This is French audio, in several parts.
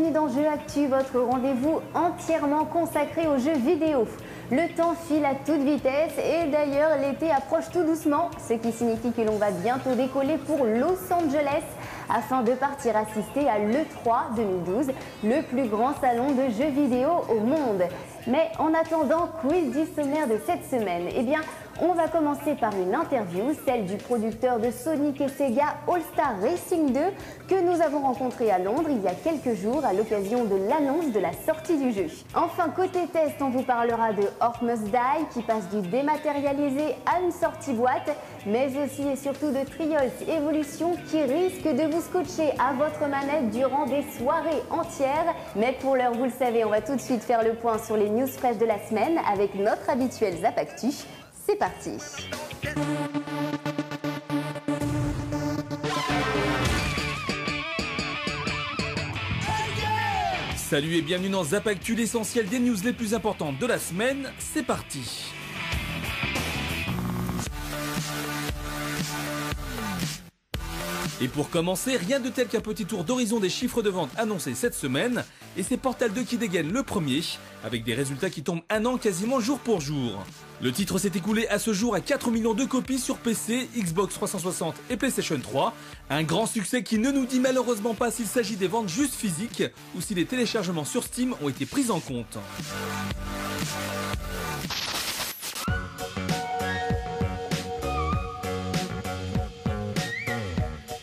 bienvenue dans Jeux Actu, votre rendez-vous entièrement consacré aux jeux vidéo. Le temps file à toute vitesse et d'ailleurs l'été approche tout doucement, ce qui signifie que l'on va bientôt décoller pour Los Angeles afin de partir assister à l'E3 2012, le plus grand salon de jeux vidéo au monde. Mais en attendant, quiz du sommaire de cette semaine, eh bien, on va commencer par une interview, celle du producteur de Sonic et Sega All-Star Racing 2 que nous avons rencontré à Londres il y a quelques jours à l'occasion de l'annonce de la sortie du jeu. Enfin, côté test, on vous parlera de Orc Must Die qui passe du dématérialisé à une sortie boîte, mais aussi et surtout de Trials Evolution qui risque de vous scotcher à votre manette durant des soirées entières. Mais pour l'heure, vous le savez, on va tout de suite faire le point sur les news fraîches de la semaine avec notre habituel Zap Actu. C'est parti. Salut et bienvenue dans Zap Actu, l'essentiel des news les plus importantes de la semaine. C'est parti. Et pour commencer, rien de tel qu'un petit tour d'horizon des chiffres de vente annoncés cette semaine. Et c'est Portal 2 qui dégaine le premier, avec des résultats qui tombent un an quasiment jour pour jour. Le titre s'est écoulé à ce jour à 4 millions de copies sur PC, Xbox 360 et PlayStation 3. Un grand succès qui ne nous dit malheureusement pas s'il s'agit des ventes juste physiques ou si les téléchargements sur Steam ont été pris en compte.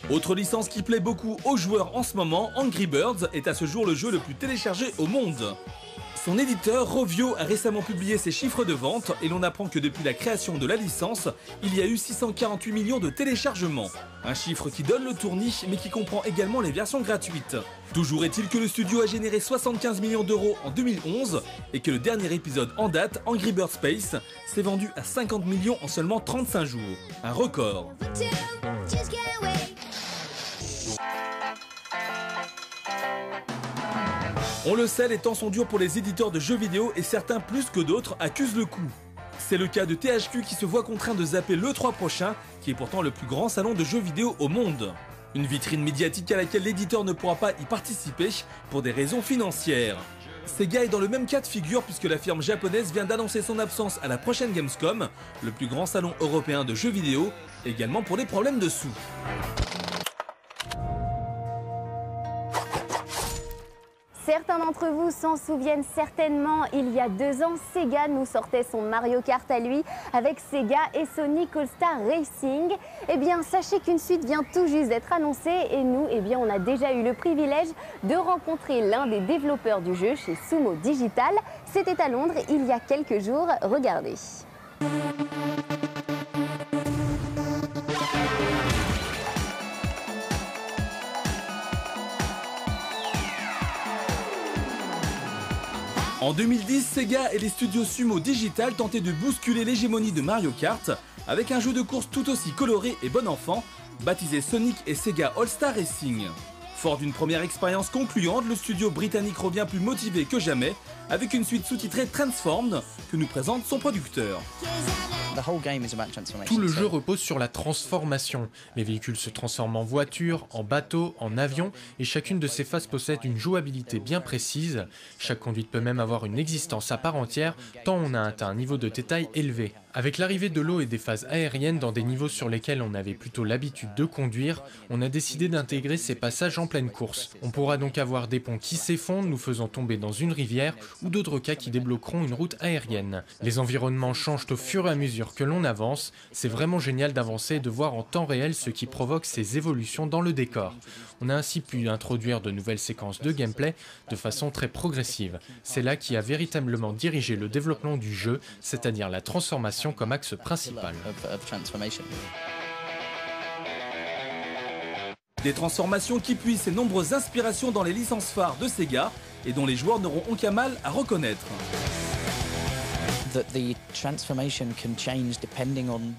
Autre licence qui plaît beaucoup aux joueurs en ce moment, Angry Birds est à ce jour le jeu le plus téléchargé au monde. Son éditeur, Rovio, a récemment publié ses chiffres de vente et l'on apprend que depuis la création de la licence, il y a eu 648 millions de téléchargements. Un chiffre qui donne le tournis mais qui comprend également les versions gratuites. Toujours est-il que le studio a généré 75 millions d'euros en 2011 et que le dernier épisode en date, Angry Birds Space, s'est vendu à 50 millions en seulement 35 jours. Un record. On le sait, les temps sont durs pour les éditeurs de jeux vidéo et certains plus que d'autres accusent le coup. C'est le cas de THQ qui se voit contraint de zapper l'E3 prochain, qui est pourtant le plus grand salon de jeux vidéo au monde. Une vitrine médiatique à laquelle l'éditeur ne pourra pas y participer pour des raisons financières. Sega est dans le même cas de figure puisque la firme japonaise vient d'annoncer son absence à la prochaine Gamescom, le plus grand salon européen de jeux vidéo, également pour des problèmes de sous. Certains d'entre vous s'en souviennent certainement, il y a 2 ans, Sega nous sortait son Mario Kart à lui avec Sega et Sonic All-Star Racing. Eh bien, sachez qu'une suite vient tout juste d'être annoncée et nous, eh bien, on a déjà eu le privilège de rencontrer l'un des développeurs du jeu chez Sumo Digital. C'était à Londres il y a quelques jours, regardez. En 2010, Sega et les studios Sumo Digital tentaient de bousculer l'hégémonie de Mario Kart avec un jeu de course tout aussi coloré et bon enfant, baptisé Sonic et Sega All-Star Racing. Fort d'une première expérience concluante, le studio britannique revient plus motivé que jamais avec une suite sous-titrée Transformed que nous présente son producteur. Tout le jeu repose sur la transformation. Les véhicules se transforment en voitures, en bateaux, en avions, et chacune de ces phases possède une jouabilité bien précise. Chaque conduite peut même avoir une existence à part entière, tant on a atteint un niveau de détail élevé. Avec l'arrivée de l'eau et des phases aériennes dans des niveaux sur lesquels on avait plutôt l'habitude de conduire, on a décidé d'intégrer ces passages en pleine course. On pourra donc avoir des ponts qui s'effondrent, nous faisant tomber dans une rivière, ou d'autres cas qui débloqueront une route aérienne. Les environnements changent au fur et à mesure que l'on avance, c'est vraiment génial d'avancer et de voir en temps réel ce qui provoque ces évolutions dans le décor. On a ainsi pu introduire de nouvelles séquences de gameplay de façon très progressive. C'est là qui a véritablement dirigé le développement du jeu, c'est-à-dire la transformation comme axe principal. Des transformations qui puisent ses nombreuses inspirations dans les licences phares de Sega et dont les joueurs n'auront aucun mal à reconnaître.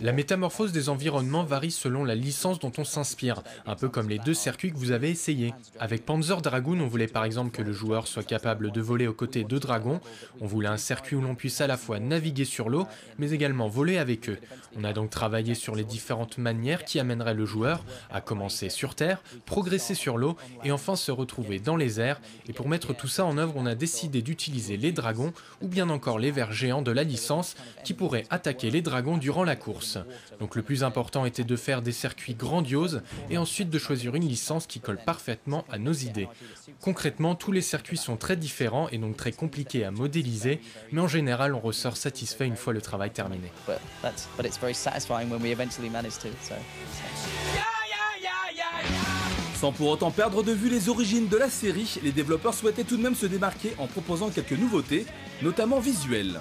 La métamorphose des environnements varie selon la licence dont on s'inspire, un peu comme les 2 circuits que vous avez essayés. Avec Panzer Dragoon, on voulait par exemple que le joueur soit capable de voler aux côtés de dragons. On voulait un circuit où l'on puisse à la fois naviguer sur l'eau, mais également voler avec eux. On a donc travaillé sur les différentes manières qui amèneraient le joueur à commencer sur Terre, progresser sur l'eau et enfin se retrouver dans les airs. Et pour mettre tout ça en œuvre, on a décidé d'utiliser les dragons ou bien encore les vers géants de la licence qui pourraient attaquer les dragons durant la course. Donc le plus important était de faire des circuits grandioses et ensuite de choisir une licence qui colle parfaitement à nos idées. Concrètement, tous les circuits sont très différents et donc très compliqués à modéliser, mais en général on ressort satisfait une fois le travail terminé. Sans pour autant perdre de vue les origines de la série, les développeurs souhaitaient tout de même se démarquer en proposant quelques nouveautés, notamment visuelles.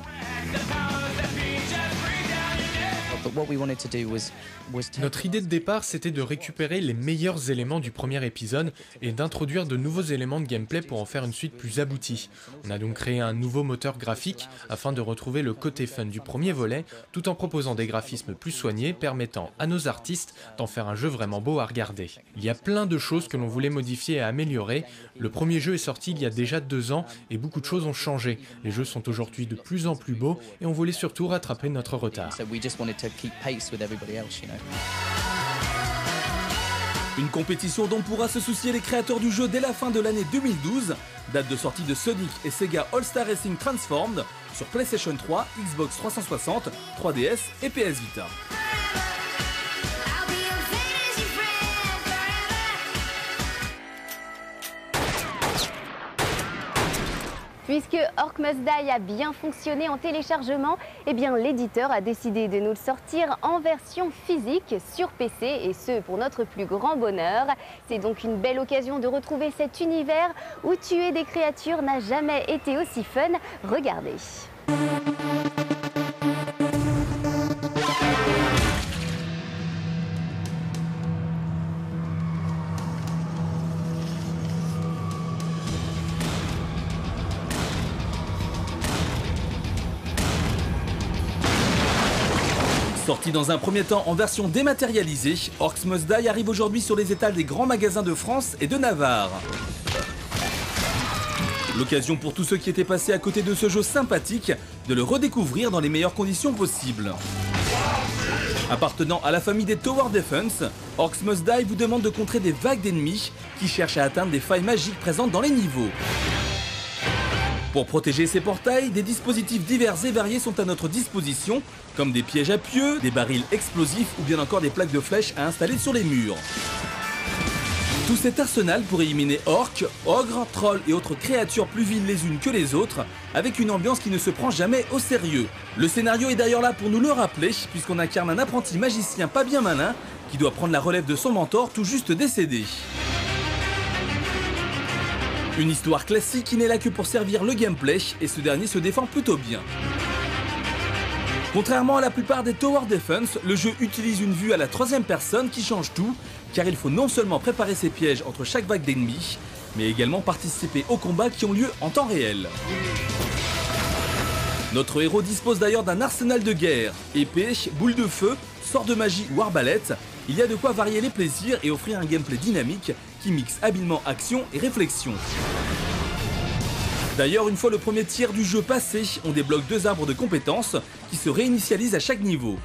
Notre idée de départ, c'était de récupérer les meilleurs éléments du premier épisode et d'introduire de nouveaux éléments de gameplay pour en faire une suite plus aboutie. On a donc créé un nouveau moteur graphique afin de retrouver le côté fun du premier volet, tout en proposant des graphismes plus soignés permettant à nos artistes d'en faire un jeu vraiment beau à regarder. Il y a plein de choses que l'on voulait modifier et améliorer. Le premier jeu est sorti il y a déjà 2 ans et beaucoup de choses ont changé. Les jeux sont aujourd'hui de plus en plus beaux et on voulait surtout rattraper notre retard. Une compétition dont pourra se soucier les créateurs du jeu dès la fin de l'année 2012, date de sortie de Sonic et Sega All-Star Racing Transformed sur PlayStation 3, Xbox 360, 3DS et PS Vita. Puisque Orc Must Die a bien fonctionné en téléchargement, eh bien l'éditeur a décidé de nous le sortir en version physique sur PC et ce pour notre plus grand bonheur. C'est donc une belle occasion de retrouver cet univers où tuer des créatures n'a jamais été aussi fun. Regardez. Sorti dans un premier temps en version dématérialisée, Orcs Must Die arrive aujourd'hui sur les étals des grands magasins de France et de Navarre. L'occasion pour tous ceux qui étaient passés à côté de ce jeu sympathique de le redécouvrir dans les meilleures conditions possibles. Appartenant à la famille des Tower Defense, Orcs Must Die vous demande de contrer des vagues d'ennemis qui cherchent à atteindre des failles magiques présentes dans les niveaux. Pour protéger ces portails, des dispositifs divers et variés sont à notre disposition, comme des pièges à pieux, des barils explosifs ou bien encore des plaques de flèches à installer sur les murs. Tout cet arsenal pour éliminer orques, ogres, trolls et autres créatures plus viles les unes que les autres, avec une ambiance qui ne se prend jamais au sérieux. Le scénario est d'ailleurs là pour nous le rappeler, puisqu'on incarne un apprenti magicien pas bien malin, qui doit prendre la relève de son mentor tout juste décédé. Une histoire classique qui n'est là que pour servir le gameplay, et ce dernier se défend plutôt bien. Contrairement à la plupart des Tower Defense, le jeu utilise une vue à la 3e personne qui change tout, car il faut non seulement préparer ses pièges entre chaque vague d'ennemis, mais également participer aux combats qui ont lieu en temps réel. Notre héros dispose d'ailleurs d'un arsenal de guerre, épée, boule de feu, sort de magie ou arbalète. Il y a de quoi varier les plaisirs et offrir un gameplay dynamique qui mixe habilement action et réflexion. D'ailleurs, une fois le premier tiers du jeu passé, on débloque 2 arbres de compétences qui se réinitialisent à chaque niveau.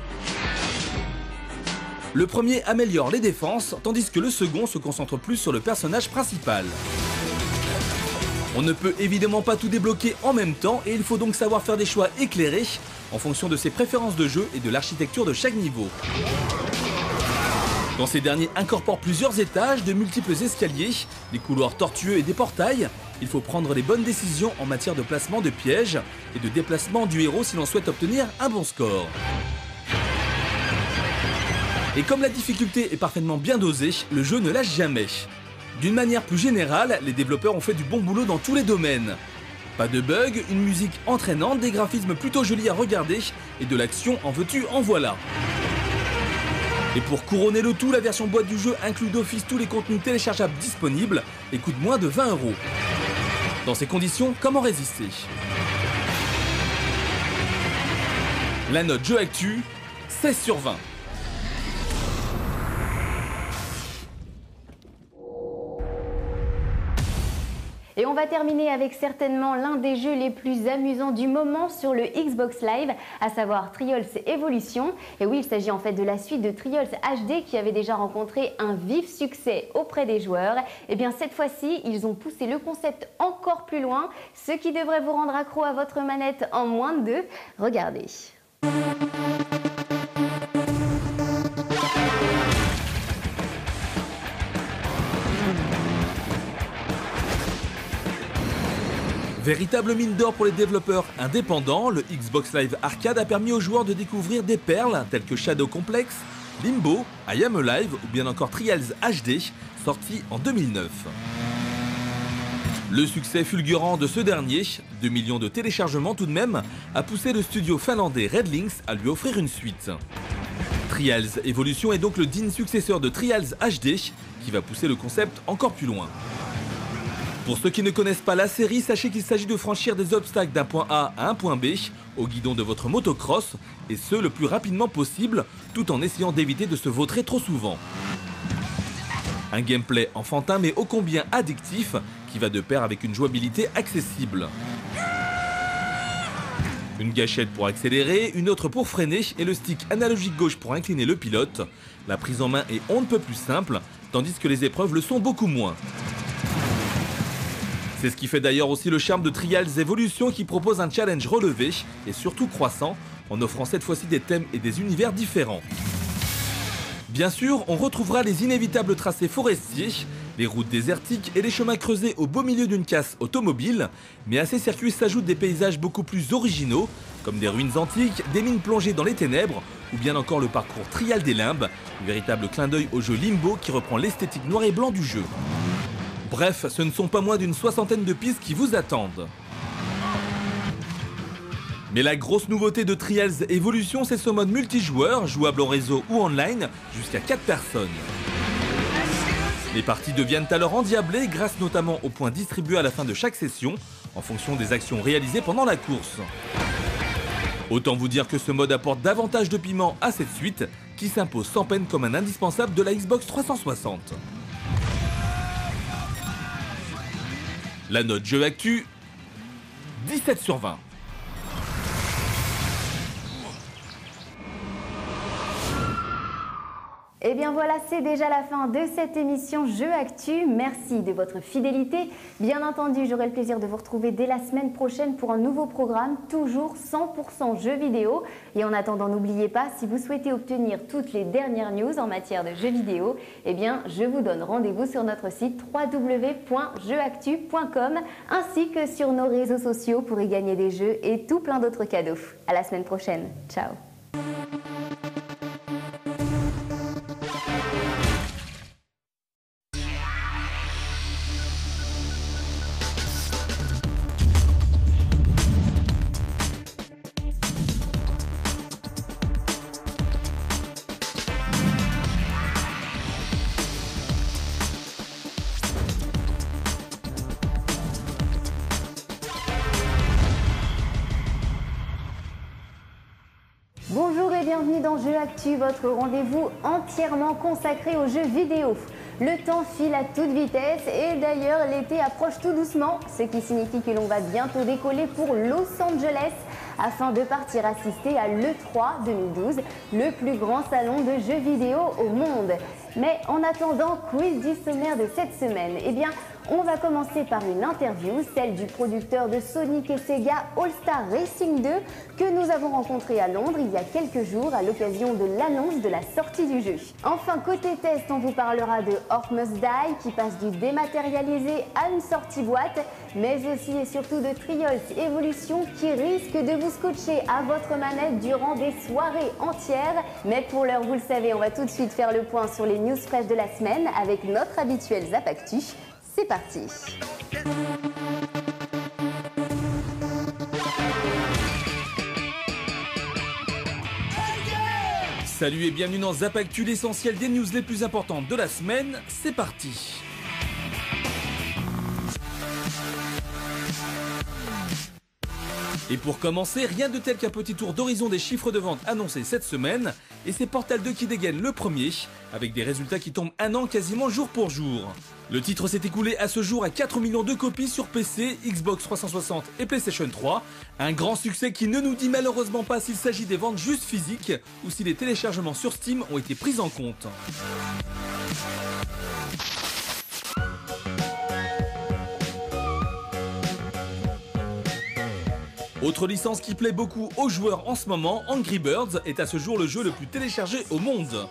Le premier améliore les défenses, tandis que le second se concentre plus sur le personnage principal. On ne peut évidemment pas tout débloquer en même temps et il faut donc savoir faire des choix éclairés en fonction de ses préférences de jeu et de l'architecture de chaque niveau. Quand ces derniers incorporent plusieurs étages, de multiples escaliers, des couloirs tortueux et des portails, il faut prendre les bonnes décisions en matière de placement de pièges et de déplacement du héros si l'on souhaite obtenir un bon score. Et comme la difficulté est parfaitement bien dosée, le jeu ne lâche jamais. D'une manière plus générale, les développeurs ont fait du bon boulot dans tous les domaines. Pas de bugs, une musique entraînante, des graphismes plutôt jolis à regarder et de l'action en veux-tu en voilà. Et pour couronner le tout, la version boîte du jeu inclut d'office tous les contenus téléchargeables disponibles et coûte moins de 20 €. Dans ces conditions, comment résister ? La note jeu actu, 16 sur 20. Et on va terminer avec certainement l'un des jeux les plus amusants du moment sur le Xbox Live, à savoir Trials Evolution. Et oui, il s'agit en fait de la suite de Trials HD qui avait déjà rencontré un vif succès auprès des joueurs. Et bien cette fois-ci, ils ont poussé le concept encore plus loin, ce qui devrait vous rendre accro à votre manette en moins de 2. Regardez. Véritable mine d'or pour les développeurs indépendants, le Xbox Live Arcade a permis aux joueurs de découvrir des perles telles que Shadow Complex, Limbo, I Am Alive ou bien encore Trials HD, sorti en 2009. Le succès fulgurant de ce dernier, 2 millions de téléchargements tout de même, a poussé le studio finlandais Red Lynx à lui offrir une suite. Trials Evolution est donc le digne successeur de Trials HD, qui va pousser le concept encore plus loin. Pour ceux qui ne connaissent pas la série, sachez qu'il s'agit de franchir des obstacles d'un point A à un point B au guidon de votre motocross, et ce le plus rapidement possible, tout en essayant d'éviter de se vautrer trop souvent. Un gameplay enfantin mais ô combien addictif, qui va de pair avec une jouabilité accessible. Une gâchette pour accélérer, une autre pour freiner et le stick analogique gauche pour incliner le pilote. La prise en main est on ne peut plus simple, tandis que les épreuves le sont beaucoup moins. C'est ce qui fait d'ailleurs aussi le charme de Trials Evolution qui propose un challenge relevé et surtout croissant en offrant cette fois-ci des thèmes et des univers différents. Bien sûr, on retrouvera les inévitables tracés forestiers, les routes désertiques et les chemins creusés au beau milieu d'une casse automobile, mais à ces circuits s'ajoutent des paysages beaucoup plus originaux, comme des ruines antiques, des mines plongées dans les ténèbres, ou bien encore le parcours Trial des Limbes, un véritable clin d'œil au jeu Limbo qui reprend l'esthétique noir et blanc du jeu. Bref, ce ne sont pas moins d'une 60aine de pistes qui vous attendent. Mais la grosse nouveauté de Trials Evolution, c'est ce mode multijoueur, jouable au réseau ou online, jusqu'à 4 personnes. Les parties deviennent alors endiablées grâce notamment aux points distribués à la fin de chaque session, en fonction des actions réalisées pendant la course. Autant vous dire que ce mode apporte davantage de piment à cette suite, qui s'impose sans peine comme un indispensable de la Xbox 360. La note jeu actu, 17 sur 20. Et bien voilà, c'est déjà la fin de cette émission Jeux Actu. Merci de votre fidélité. Bien entendu, j'aurai le plaisir de vous retrouver dès la semaine prochaine pour un nouveau programme, toujours 100% jeux vidéo. Et en attendant, n'oubliez pas, si vous souhaitez obtenir toutes les dernières news en matière de jeux vidéo, eh bien, je vous donne rendez-vous sur notre site www.jeuxactu.com ainsi que sur nos réseaux sociaux pour y gagner des jeux et tout plein d'autres cadeaux. À la semaine prochaine. Ciao. Bonjour et bienvenue dans Jeux Actu, votre rendez-vous entièrement consacré aux jeux vidéo. Le temps file à toute vitesse et d'ailleurs l'été approche tout doucement, ce qui signifie que l'on va bientôt décoller pour Los Angeles afin de partir assister à l'E3 2012, le plus grand salon de jeux vidéo au monde. Mais en attendant, quiz du sommaire de cette semaine, eh bien, on va commencer par une interview, celle du producteur de Sonic et Sega All-Star Racing 2 que nous avons rencontré à Londres il y a quelques jours à l'occasion de l'annonce de la sortie du jeu. Enfin, côté test, on vous parlera de Orc Must Die qui passe du dématérialisé à une sortie boîte, mais aussi et surtout de Trials Evolution qui risque de vous scotcher à votre manette durant des soirées entières. Mais pour l'heure, vous le savez, on va tout de suite faire le point sur les news fraîches de la semaine avec notre habituel Zap Actu. C'est parti. Salut et bienvenue dans Zap Actu, l'essentiel des news les plus importantes de la semaine. C'est parti. Et pour commencer, rien de tel qu'un petit tour d'horizon des chiffres de vente annoncés cette semaine, et c'est Portal 2 qui dégaine le premier, avec des résultats qui tombent un an quasiment jour pour jour. Le titre s'est écoulé à ce jour à 4 millions de copies sur PC, Xbox 360 et PlayStation 3, un grand succès qui ne nous dit malheureusement pas s'il s'agit des ventes juste physiques ou si les téléchargements sur Steam ont été pris en compte. Autre licence qui plaît beaucoup aux joueurs en ce moment, Angry Birds est à ce jour le jeu le plus téléchargé au monde.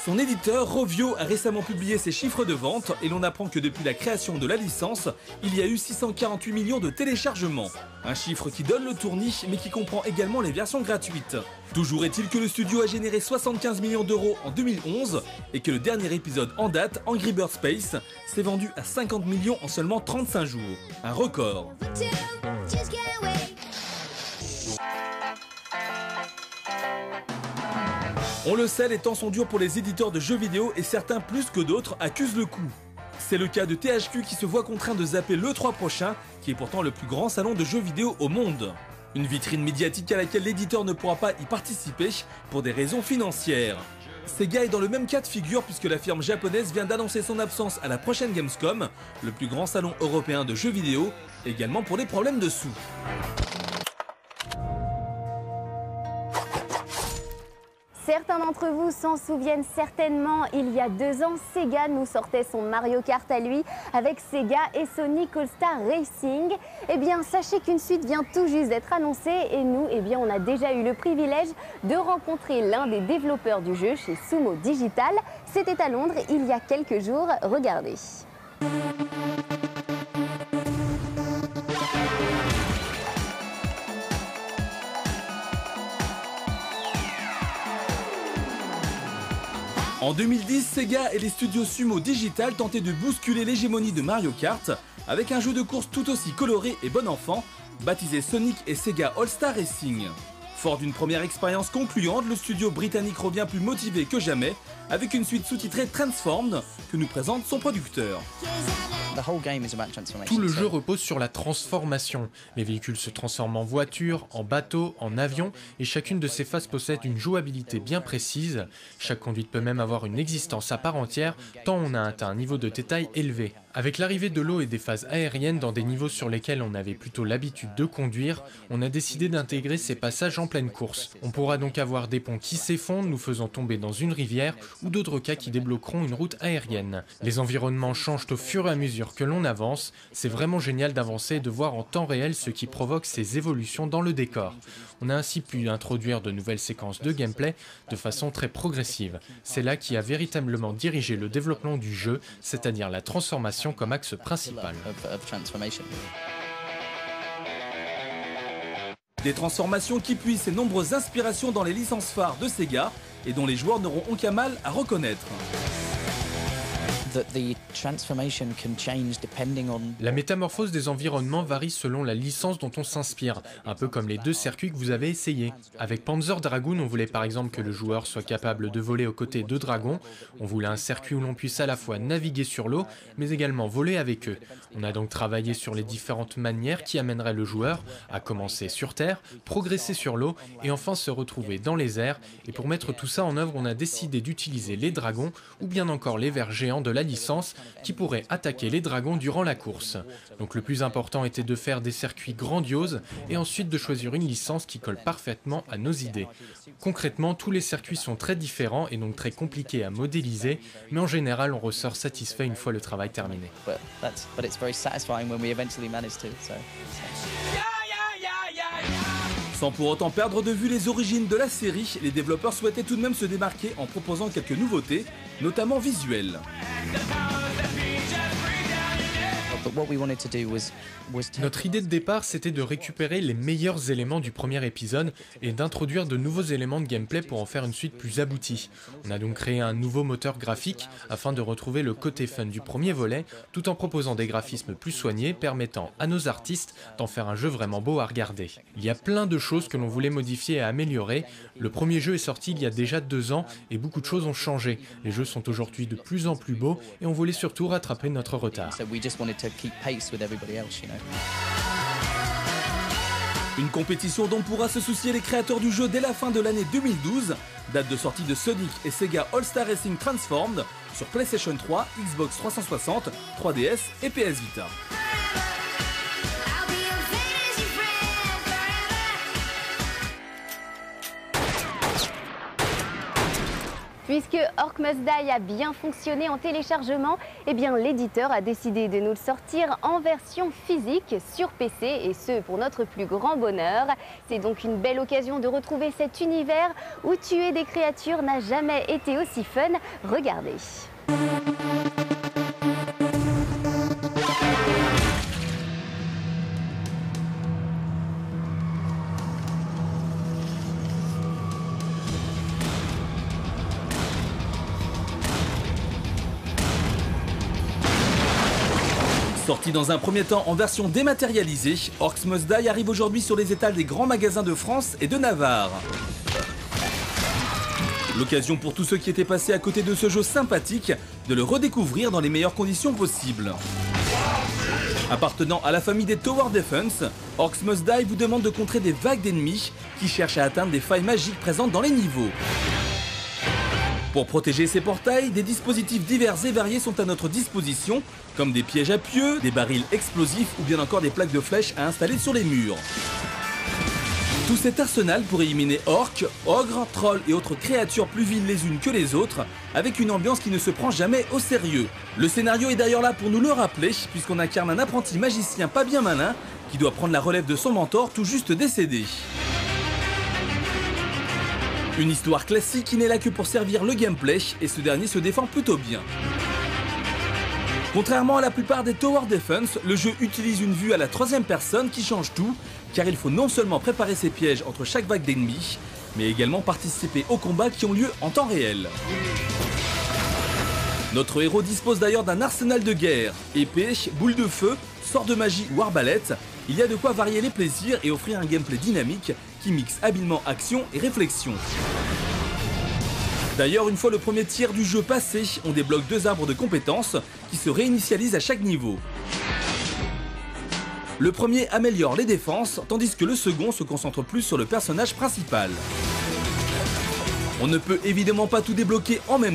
Son éditeur, Rovio, a récemment publié ses chiffres de vente et l'on apprend que depuis la création de la licence, il y a eu 648 millions de téléchargements. Un chiffre qui donne le tournis mais qui comprend également les versions gratuites. Toujours est-il que le studio a généré 75 millions d'euros en 2011 et que le dernier épisode en date, Angry Birds Space, s'est vendu à 50 millions en seulement 35 jours. Un record. On le sait, les temps sont durs pour les éditeurs de jeux vidéo et certains plus que d'autres accusent le coup. C'est le cas de THQ qui se voit contraint de zapper l'E3 prochain, qui est pourtant le plus grand salon de jeux vidéo au monde. Une vitrine médiatique à laquelle l'éditeur ne pourra pas y participer pour des raisons financières. Sega est dans le même cas de figure puisque la firme japonaise vient d'annoncer son absence à la prochaine Gamescom, le plus grand salon européen de jeux vidéo, également pour des problèmes de sous. Certains d'entre vous s'en souviennent certainement, il y a 2 ans, Sega nous sortait son Mario Kart à lui avec Sega et Sonic All-Star Racing. Eh bien, sachez qu'une suite vient tout juste d'être annoncée et nous, eh bien, on a déjà eu le privilège de rencontrer l'un des développeurs du jeu chez Sumo Digital. C'était à Londres il y a quelques jours, regardez. En 2010, Sega et les studios Sumo Digital tentaient de bousculer l'hégémonie de Mario Kart avec un jeu de course tout aussi coloré et bon enfant, baptisé Sonic et Sega All-Star Racing. Fort d'une première expérience concluante, le studio britannique revient plus motivé que jamais avec une suite sous-titrée Transformed que nous présente son producteur. Tout le jeu repose sur la transformation. Les véhicules se transforment en voitures, en bateaux, en avions, et chacune de ces phases possède une jouabilité bien précise. Chaque conduite peut même avoir une existence à part entière, tant on a atteint un niveau de détail élevé. Avec l'arrivée de l'eau et des phases aériennes dans des niveaux sur lesquels on avait plutôt l'habitude de conduire, on a décidé d'intégrer ces passages en pleine course. On pourra donc avoir des ponts qui s'effondrent, nous faisant tomber dans une rivière, ou d'autres cas qui débloqueront une route aérienne. Les environnements changent au fur et à mesure que l'on avance. C'est vraiment génial d'avancer et de voir en temps réel ce qui provoque ces évolutions dans le décor. On a ainsi pu introduire de nouvelles séquences de gameplay de façon très progressive. C'est là qui a véritablement dirigé le développement du jeu, c'est-à-dire la transformation comme axe principal. Des transformations qui puisent ses nombreuses inspirations dans les licences phares de Sega et dont les joueurs n'auront aucun mal à reconnaître. La métamorphose des environnements varie selon la licence dont on s'inspire, un peu comme les 2 circuits que vous avez essayés. Avec Panzer Dragoon, on voulait par exemple que le joueur soit capable de voler aux côtés de dragons. On voulait un circuit où l'on puisse à la fois naviguer sur l'eau, mais également voler avec eux. On a donc travaillé sur les différentes manières qui amèneraient le joueur à commencer sur terre, progresser sur l'eau et enfin se retrouver dans les airs. Et pour mettre tout ça en œuvre, on a décidé d'utiliser les dragons ou bien encore les vers géants de la licence qui pourraient attaquer les dragons durant la course. Donc le plus important était de faire des circuits grandioses et ensuite de choisir une licence qui colle parfaitement à nos idées. Concrètement, tous les circuits sont très différents et donc très compliqués à modéliser, mais en général on ressort satisfait une fois le travail terminé. Sans pour autant perdre de vue les origines de la série, les développeurs souhaitaient tout de même se démarquer en proposant quelques nouveautés, notamment visuelles. Notre idée de départ, c'était de récupérer les meilleurs éléments du premier épisode et d'introduire de nouveaux éléments de gameplay pour en faire une suite plus aboutie. On a donc créé un nouveau moteur graphique afin de retrouver le côté fun du premier volet, tout en proposant des graphismes plus soignés permettant à nos artistes d'en faire un jeu vraiment beau à regarder. Il y a plein de choses que l'on voulait modifier et améliorer. Le premier jeu est sorti il y a déjà 2 ans et beaucoup de choses ont changé. Les jeux sont aujourd'hui de plus en plus beaux et on voulait surtout rattraper notre retard. Une compétition dont pourra se soucier les créateurs du jeu dès la fin de l'année 2012, date de sortie de Sonic et Sega All-Star Racing Transformed sur PlayStation 3, Xbox 360, 3DS et PS Vita. Puisque Orc Must Die a bien fonctionné en téléchargement, eh bien l'éditeur a décidé de nous le sortir en version physique sur PC, et ce pour notre plus grand bonheur. C'est donc une belle occasion de retrouver cet univers où tuer des créatures n'a jamais été aussi fun. Regardez. Sorti dans un premier temps en version dématérialisée, Orc Must Die arrive aujourd'hui sur les étals des grands magasins de France et de Navarre. L'occasion pour tous ceux qui étaient passés à côté de ce jeu sympathique de le redécouvrir dans les meilleures conditions possibles. Appartenant à la famille des Tower Defense, Orc Must Die vous demande de contrer des vagues d'ennemis qui cherchent à atteindre des failles magiques présentes dans les niveaux. Pour protéger ces portails, des dispositifs divers et variés sont à notre disposition, comme des pièges à pieux, des barils explosifs ou bien encore des plaques de flèches à installer sur les murs. Tout cet arsenal pour éliminer orques, ogres, trolls et autres créatures plus viles les unes que les autres, avec une ambiance qui ne se prend jamais au sérieux. Le scénario est d'ailleurs là pour nous le rappeler, puisqu'on incarne un apprenti magicien pas bien malin, qui doit prendre la relève de son mentor tout juste décédé. Une histoire classique qui n'est là que pour servir le gameplay, et ce dernier se défend plutôt bien. Contrairement à la plupart des Tower Defense, le jeu utilise une vue à la troisième personne qui change tout, car il faut non seulement préparer ses pièges entre chaque vague d'ennemis, mais également participer aux combats qui ont lieu en temps réel. Notre héros dispose d'ailleurs d'un arsenal de guerre, épée, boule de feu, sort de magie ou arbalète. Il y a de quoi varier les plaisirs et offrir un gameplay dynamique qui mixe habilement action et réflexion. D'ailleurs, une fois le premier tiers du jeu passé, on débloque 2 arbres de compétences qui se réinitialisent à chaque niveau. Le premier améliore les défenses, tandis que le second se concentre plus sur le personnage principal. On ne peut évidemment pas tout débloquer en même temps.